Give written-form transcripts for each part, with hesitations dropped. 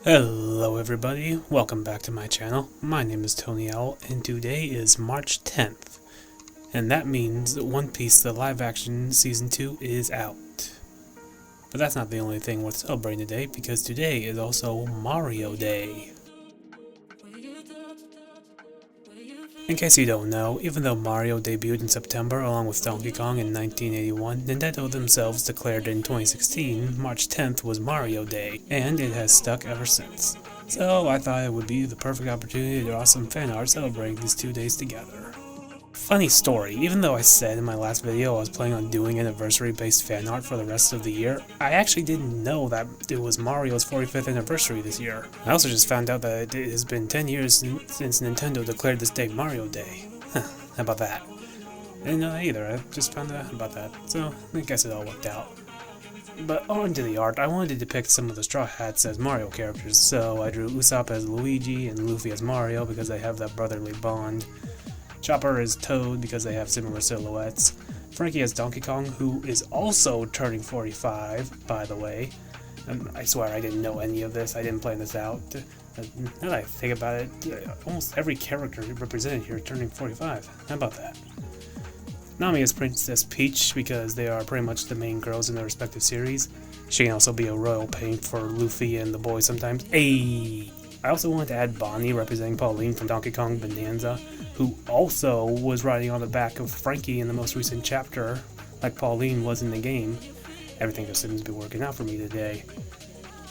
Hello everybody, welcome back to my channel. My name is Tony Owl and today is March 10th. And that means that One Piece the live action season 2 is out. But that's not the only thing worth celebrating today because today is also Mario Day. In case you don't know, even though Mario debuted in September along with Donkey Kong in 1981, Nintendo themselves declared in 2016 March 10th was Mario Day, and it has stuck ever since. So I thought it would be the perfect opportunity to draw some fan art celebrating these 2 days together. Funny story, even though I said in my last video I was planning on doing anniversary-based fan art for the rest of the year, I actually didn't know that it was Mario's 45th anniversary this year. I also just found out that it has been 10 years since Nintendo declared this day Mario Day. How about that? I didn't know that either, I just found out about that, so I guess it all worked out. But on to the art, I wanted to depict some of the Straw Hats as Mario characters, so I drew Usopp as Luigi and Luffy as Mario because they have that brotherly bond. Chopper is Toad because they have similar silhouettes. Frankie as Donkey Kong, who is also turning 45, by the way. I swear I didn't know any of this, I didn't plan this out. Now that I think about it, almost every character represented here is turning 45. How about that? Nami is Princess Peach because they are pretty much the main girls in their respective series. She can also be a royal paint for Luffy and the boys sometimes. Ayy! I also wanted to add Bonnie representing Pauline from Donkey Kong Bonanza, who also was riding on the back of Frankie in the most recent chapter, like Pauline was in the game. Everything just seems to be working out for me today.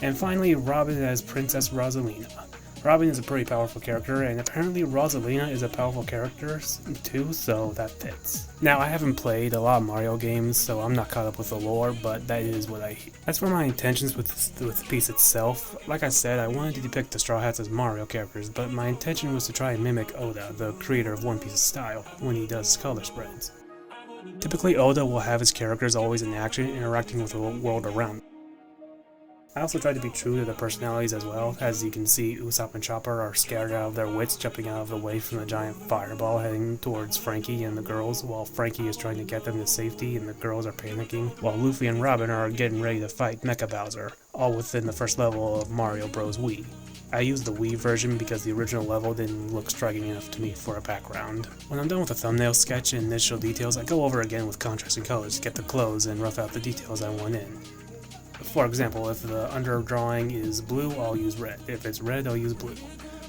And finally, Robin as Princess Rosalina. Robin is a pretty powerful character, and apparently Rosalina is a powerful character too, so that fits. Now, I haven't played a lot of Mario games, so I'm not caught up with the lore, but that is what I hear. As for my intentions with the piece itself, like I said, I wanted to depict the Straw Hats as Mario characters, but my intention was to try and mimic Oda, the creator of One Piece's style, when he does color spreads. Typically, Oda will have his characters always in action, interacting with the world around them. I also tried to be true to the personalities as well. As you can see, Usopp and Chopper are scared out of their wits, jumping out of the way from the giant fireball heading towards Frankie and the girls, while Frankie is trying to get them to safety and the girls are panicking, while Luffy and Robin are getting ready to fight Mecha Bowser, all within the first level of Mario Bros. Wii. I used the Wii version because the original level didn't look striking enough to me for a background. When I'm done with the thumbnail sketch and initial details, I go over again with contrasting colors to get the clothes and rough out the details I want in. For example, if the underdrawing is blue, I'll use red. If it's red, I'll use blue.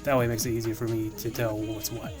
That way it makes it easier for me to tell what's what.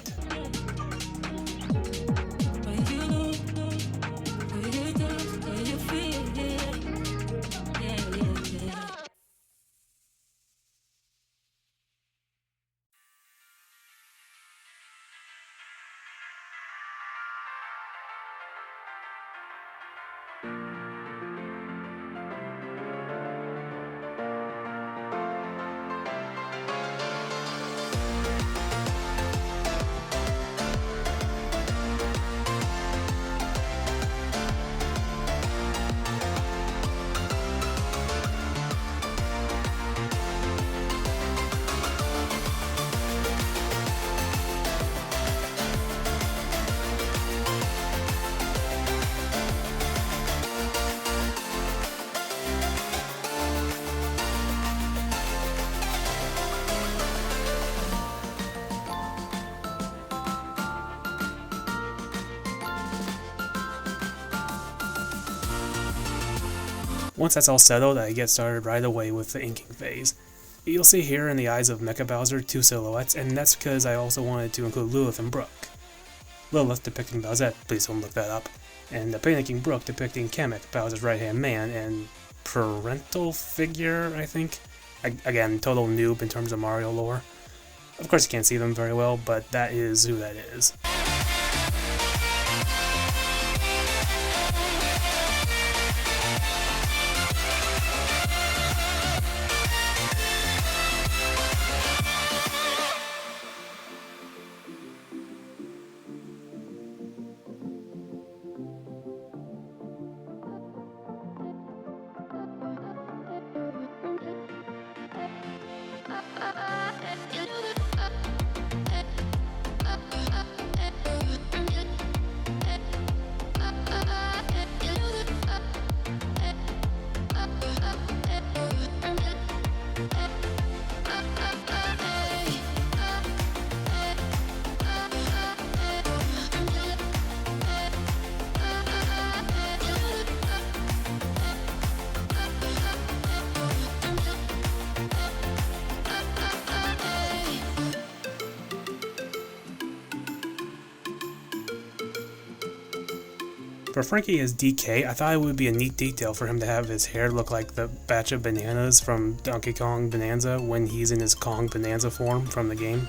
Once that's all settled, I get started right away with the inking phase. You'll see here in the eyes of Mecha Bowser 2 silhouettes, and that's because I also wanted to include Lilith and Brook. Lilith depicting Bowsette, please don't look that up, and the panicking Brook depicting Kamek, Bowser's right-hand man, and parental figure, I think? Again, total noob in terms of Mario lore. Of course you can't see them very well, but that is who that is. For Frankie as DK, I thought it would be a neat detail for him to have his hair look like the batch of bananas from Donkey Kong Bonanza when he's in his Kong Bonanza form from the game.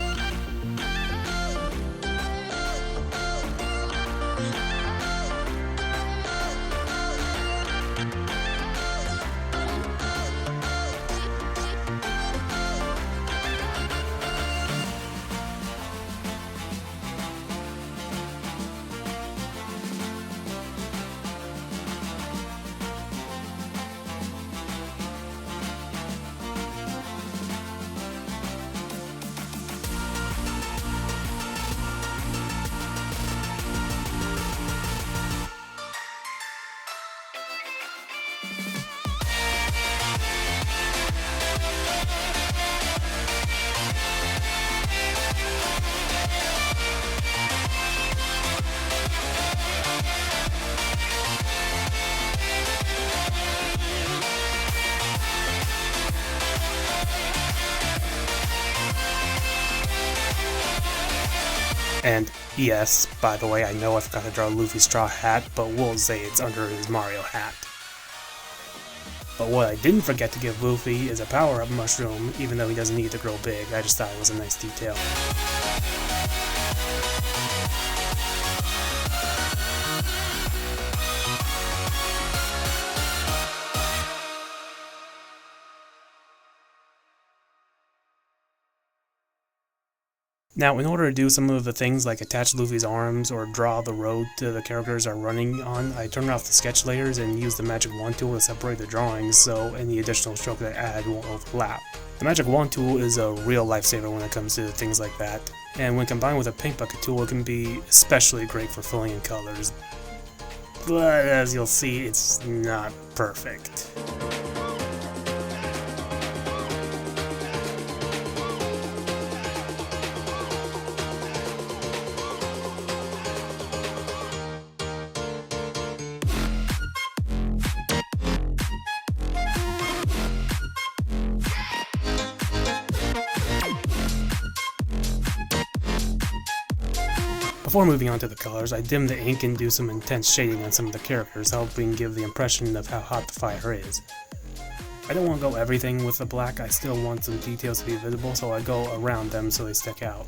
And yes, by the way, I know I forgot to draw Luffy's straw hat, but we'll say it's under his Mario hat. But what I didn't forget to give Luffy is a power-up mushroom, even though he doesn't need to grow big. I just thought it was a nice detail. Now, in order to do some of the things like attach Luffy's arms or draw the road to the characters are running on, I turn off the sketch layers and use the magic wand tool to separate the drawings so any additional stroke that I add won't overlap. The magic wand tool is a real lifesaver when it comes to things like that, and when combined with a paint bucket tool it can be especially great for filling in colors. But as you'll see, it's not perfect. Before moving on to the colors, I dim the ink and do some intense shading on some of the characters, helping give the impression of how hot the fire is. I don't want to go everything with the black, I still want some details to be visible, so I go around them so they stick out.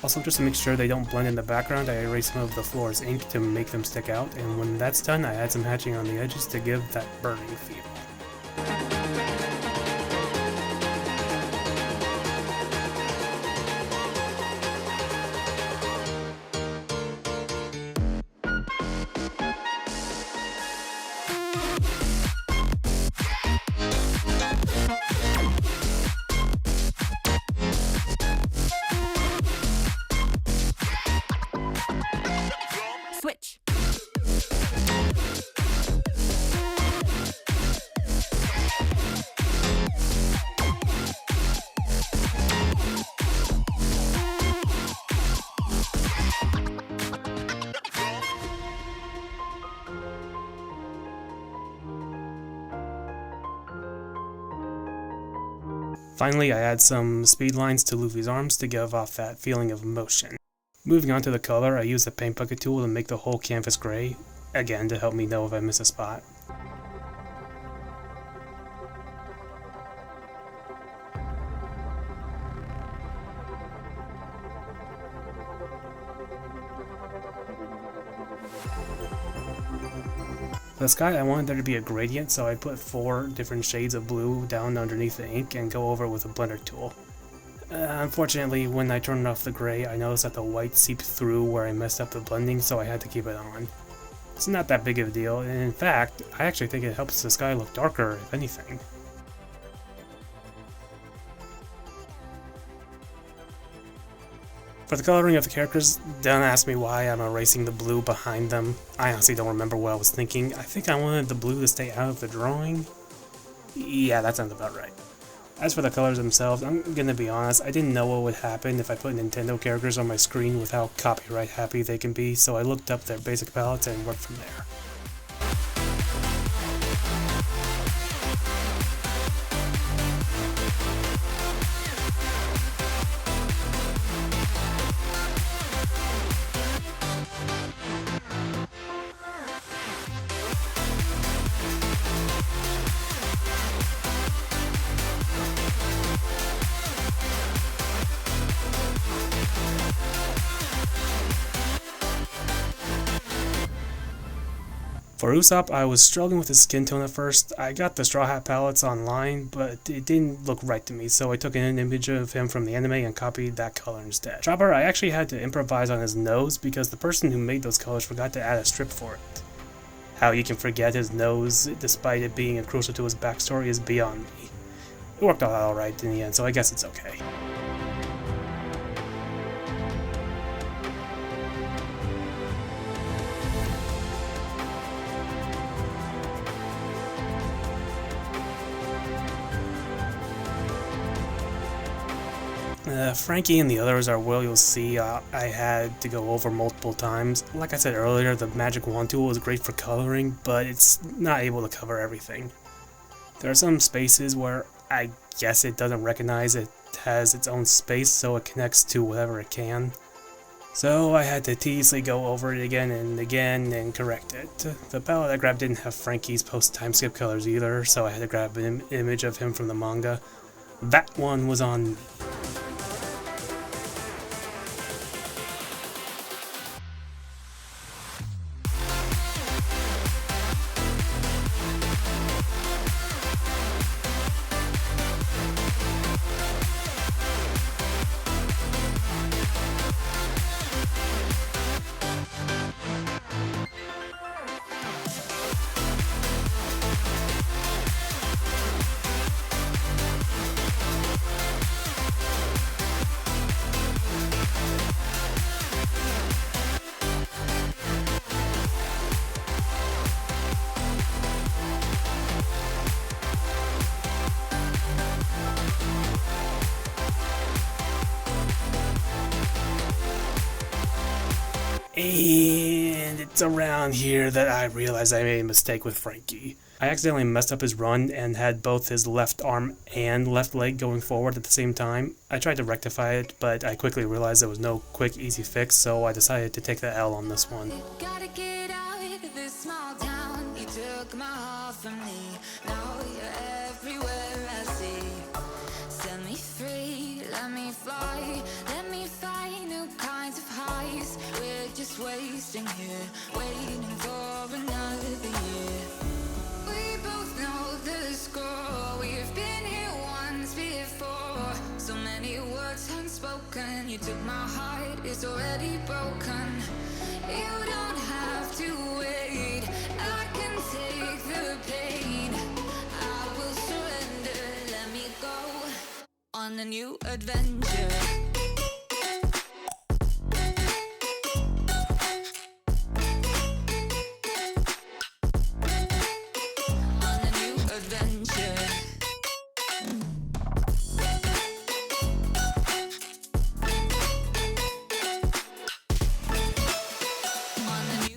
Also, just to make sure they don't blend in the background, I erase some of the floor's ink to make them stick out, and when that's done, I add some hatching on the edges to give that burning feel. Switch. Finally, I add some speed lines to Luffy's arms to give off that feeling of motion. Moving on to the color, I use the paint bucket tool to make the whole canvas gray, again to help me know if I miss a spot. For the sky, I wanted there to be a gradient, so I put 4 different shades of blue down underneath the ink and go over it with a blender tool. Unfortunately, when I turned off the gray, I noticed that the white seeped through where I messed up the blending, so I had to keep it on. It's not that big of a deal, and in fact, I actually think it helps the sky look darker, if anything. For the coloring of the characters, don't ask me why I'm erasing the blue behind them. I honestly don't remember what I was thinking. I think I wanted the blue to stay out of the drawing. Yeah, that sounds about right. As for the colors themselves, I'm gonna be honest, I didn't know what would happen if I put Nintendo characters on my screen with how copyright happy they can be, so I looked up their basic palettes and worked from there. For Usopp, I was struggling with his skin tone at first. I got the Straw Hat palettes online, but it didn't look right to me, so I took an image of him from the anime and copied that color instead. Chopper, I actually had to improvise on his nose because the person who made those colors forgot to add a strip for it. How you can forget his nose despite it being crucial to his backstory is beyond me. It worked out alright in the end, so I guess it's okay. Frankie and the others are what you'll see I had to go over multiple times. Like I said earlier, the magic wand tool is great for coloring, but it's not able to cover everything. There are some spaces where I guess it doesn't recognize it has its own space, so it connects to whatever it can. So I had to tediously go over it again and correct it. The palette I grabbed didn't have Frankie's post-time skip colors either, so I had to grab an image of him from the manga. That one was on me. And it's around here that I realized I made a mistake with Frankie. I accidentally messed up his run and had both his left arm and left leg going forward at the same time. I tried to rectify it, but I quickly realized there was no quick, easy fix, so I decided to take the L on this one. Gotta get out of this small town. You took my heart from me. Now you're everywhere I see. Set me free, let me fly. Let me find new kinds of highs. We're just wasting here, waiting for another year. We both know the score. We've been here once before. So many words unspoken. You took my heart, it's already broken. You don't have to wait. I can take the pain. I will surrender. Let me go on a new adventure.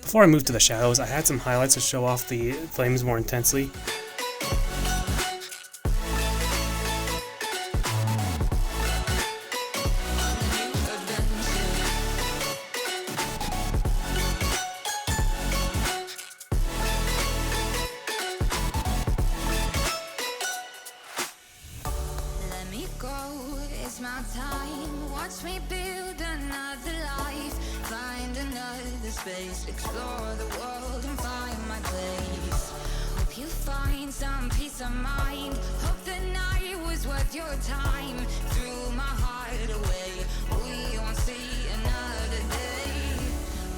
Before I moved to the shadows, I had some highlights to show off the flames more intensely. Let me go, it's my time. Watch me build another life. Find another space, explore the world and find my place. Hope you find some peace of mind. Hope the night was worth your time. Threw my heart away, we won't see another day.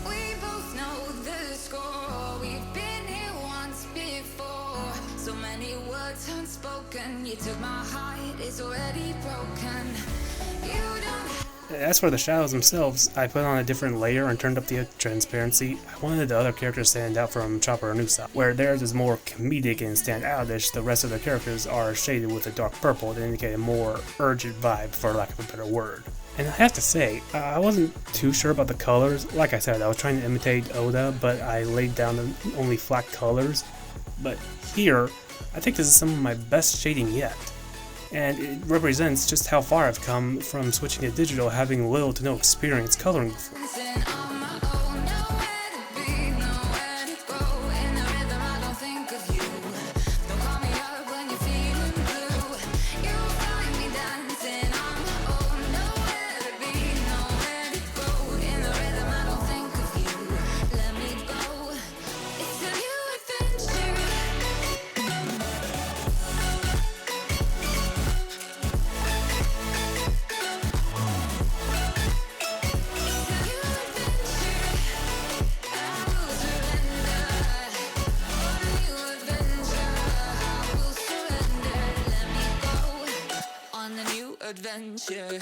We both know the score. We've been here once before. So many words unspoken. You took my heart, it's already broken. You don't As for the shadows themselves, I put on a different layer and turned up the transparency. I wanted the other characters to stand out from Chopper and Usopp. Where theirs is more comedic and standoutish, the rest of the characters are shaded with a dark purple to indicate a more urgent vibe, for lack of a better word. And I have to say, I wasn't too sure about the colors. Like I said, I was trying to imitate Oda, but I laid down only flat colors. But here, I think this is some of my best shading yet. And it represents just how far I've come from switching to digital, having little to no experience coloring before. Adventure.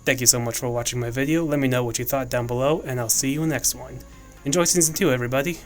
Thank you so much for watching my video. Let me know what you thought down below, and I'll see you in the next one. Enjoy Season 2, everybody!